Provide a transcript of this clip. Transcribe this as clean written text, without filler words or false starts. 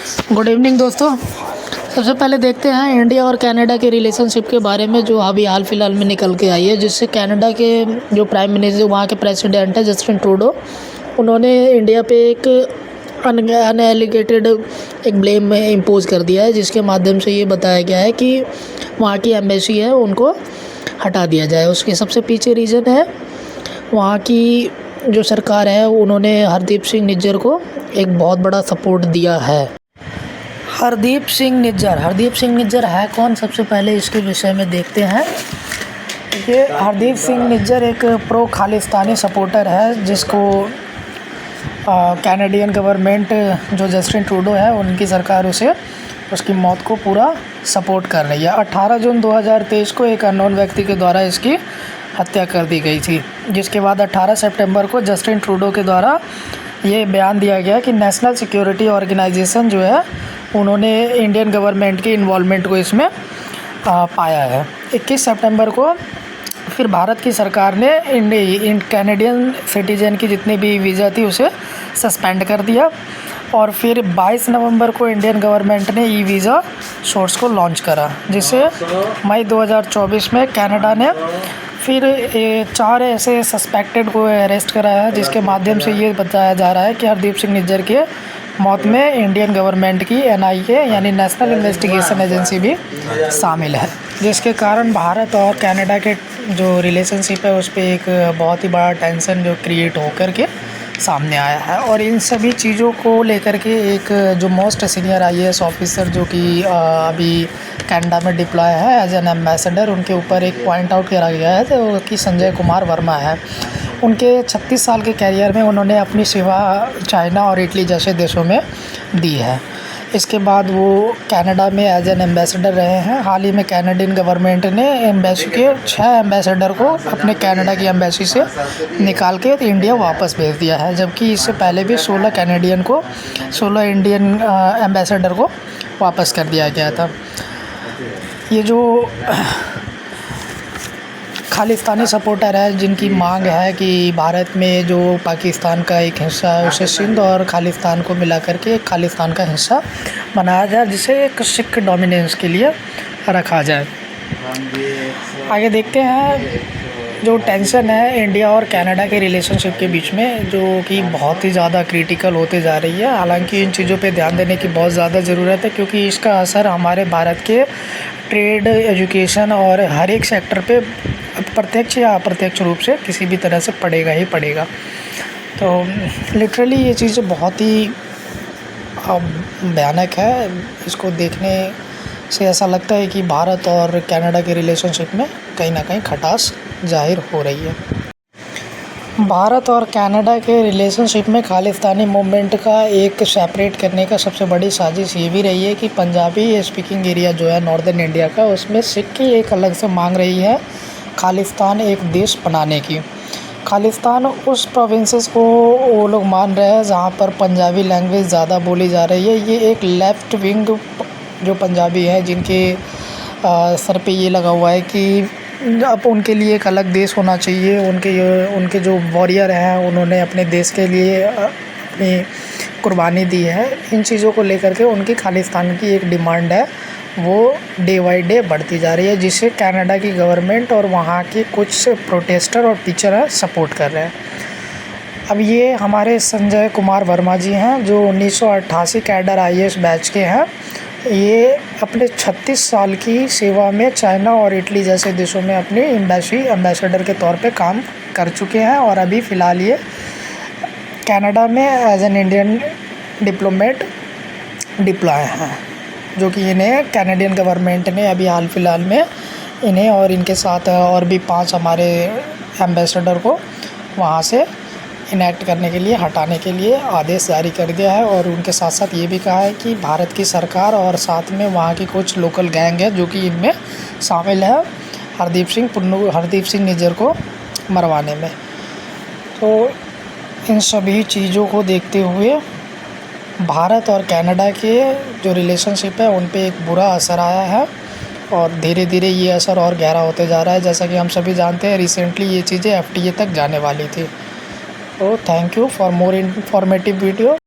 Good evening दोस्तों। सबसे पहले देखते हैं इंडिया और कनाडा के रिलेशनशिप के बारे में, जो अभी हाल फिलहाल में निकल के आई है, जिससे कनाडा के जो प्राइम मिनिस्टर, वहाँ के प्रेसिडेंट है जस्टिन ट्रूडो, उन्होंने इंडिया पे एक अनएलिगेटेड एक ब्लेम इम्पोज कर दिया है, जिसके माध्यम से ये बताया गया है कि वहाँ की एम्बेसी है उनको हटा दिया जाए। उसके सबसे पीछे रीज़न है वहाँ की जो सरकार है, उन्होंने हरदीप सिंह निज्जर को एक बहुत बड़ा सपोर्ट दिया है। हरदीप सिंह निज्जर है कौन? सबसे पहले इसके विषय में देखते हैं। ये हरदीप सिंह निज्जर एक प्रो खालिस्तानी सपोर्टर है, जिसको कैनेडियन गवर्नमेंट जो जस्टिन ट्रूडो है उनकी सरकार उसकी मौत को पूरा सपोर्ट कर रही है। 18 जून 2023 को एक अननोन व्यक्ति के द्वारा इसकी हत्या कर दी गई थी, जिसके बाद 18 सितंबर को जस्टिन ट्रूडो के द्वारा ये बयान दिया गया कि नेशनल सिक्योरिटी ऑर्गेनाइजेशन जो है, उन्होंने इंडियन गवर्नमेंट की इन्वॉल्वमेंट को इसमें पाया है। 21 सितंबर को फिर भारत की सरकार ने कैनेडियन सिटीजन की जितनी भी वीज़ा थी उसे सस्पेंड कर दिया, और फिर 22 नवंबर को इंडियन गवर्नमेंट ने ई वीज़ा सोर्स को लॉन्च करा, जिसे मई 2024 में कनाडा ने फिर 4 ऐसे सस्पेक्टेड को अरेस्ट करा है, जिसके माध्यम से ये बताया जा रहा है कि हरदीप सिंह निज्जर के मौत में इंडियन गवर्नमेंट की NIA यानी नेशनल इन्वेस्टिगेशन एजेंसी भी शामिल है, जिसके कारण भारत और कनाडा के जो रिलेशनशिप है उस पर एक बहुत ही बड़ा टेंशन जो क्रिएट होकर के सामने आया है। और इन सभी चीज़ों को लेकर के एक जो मोस्ट सीनियर IAS ऑफिसर जो कि अभी कनाडा में डिप्लॉय है एज एन एम्बेसडर, उनके ऊपर एक पॉइंट आउट करा गया है जो कि संजय कुमार वर्मा है। उनके 36 साल के कैरियर में उन्होंने अपनी सेवा चाइना और इटली जैसे देशों में दी है। इसके बाद वो कनाडा में एज एन एम्बेसडर रहे हैं। हाल ही में कैनेडियन गवर्नमेंट ने एम्बेसी के 6 एम्बेसडर को अपने कनाडा की एम्बेसी से निकाल के इंडिया वापस भेज दिया है, जबकि इससे पहले भी 16 इंडियन एम्बेसडर को वापस कर दिया गया था। ये जो खालिस्तानी सपोर्टर है, जिनकी मांग है कि भारत में जो पाकिस्तान का एक हिस्सा है उसे सिंध और खालिस्तान को मिला करके एक खालिस्तान का हिस्सा बनाया जाए, जिसे एक सिख डोमिनेंस के लिए रखा जाए। आगे देखते हैं जो टेंशन है इंडिया और कनाडा के रिलेशनशिप के बीच में, जो कि बहुत ही ज़्यादा क्रिटिकल होते जा रही है। हालांकि इन चीज़ों पे ध्यान देने की बहुत ज़्यादा ज़रूरत है, क्योंकि इसका असर हमारे भारत के ट्रेड, एजुकेशन और हर एक सेक्टर पे प्रत्यक्ष या अप्रत्यक्ष रूप से किसी भी तरह से पड़ेगा ही पड़ेगा। तो लिटरली ये चीज़ें बहुत ही भयानक है। इसको देखने से ऐसा लगता है कि भारत और कनाडा के रिलेशनशिप में कहीं ना कहीं खटास जाहिर हो रही है। भारत और कनाडा के रिलेशनशिप में खालिस्तानी मूवमेंट का एक सेपरेट करने का सबसे बड़ी साजिश ये भी रही है कि पंजाबी स्पीकिंग एरिया जो है नॉर्दर्न इंडिया का, उसमें सिख की एक अलग से मांग रही है खालिस्तान एक देश बनाने की। खालिस्तान उस प्रोविंसेस को वो लोग मान रहे हैं जहाँ पर पंजाबी लैंग्वेज ज़्यादा बोली जा रही है। ये एक लेफ़्ट विंग जो पंजाबी है, जिनके सर पे ये लगा हुआ है कि अब उनके लिए एक अलग देश होना चाहिए। उनके जो वॉरियर हैं, उन्होंने अपने देश के लिए अपनी कुर्बानी दी है। इन चीज़ों को लेकर के उनकी खालिस्तान की एक डिमांड है, वो डे बाई डे बढ़ती जा रही है, जिसे कनाडा की गवर्नमेंट और वहाँ के कुछ प्रोटेस्टर और टीचर हैं सपोर्ट कर रहे हैं। अब ये हमारे संजय कुमार वर्मा जी हैं, जो 1988 कैडर IAS बैच के हैं। ये अपने 36 साल की सेवा में चाइना और इटली जैसे देशों में अपनी एम्बेसडर के तौर पे काम कर चुके हैं, और अभी फ़िलहाल ये कनाडा में as an Indian diplomat deploy हैं, जो कि इन्हें कैनेडियन गवर्नमेंट ने अभी हाल फिलहाल में इन्हें और इनके साथ और भी 5 हमारे एम्बेसडर को वहाँ से इनेक्ट करने के लिए, हटाने के लिए आदेश जारी कर दिया है। और उनके साथ साथ ये भी कहा है कि भारत की सरकार और साथ में वहाँ की कुछ लोकल गैंग है जो कि इनमें शामिल है हरदीप सिंह निज्जर को मरवाने में। तो इन सभी चीज़ों को देखते हुए भारत और कनाडा के जो रिलेशनशिप है उन पे एक बुरा असर आया है, और धीरे धीरे ये असर और गहरा होते जा रहा है। जैसा कि हम सभी जानते हैं, रिसेंटली ये चीज़ें FTA तक जाने वाली थी। तो thank you for more informative video.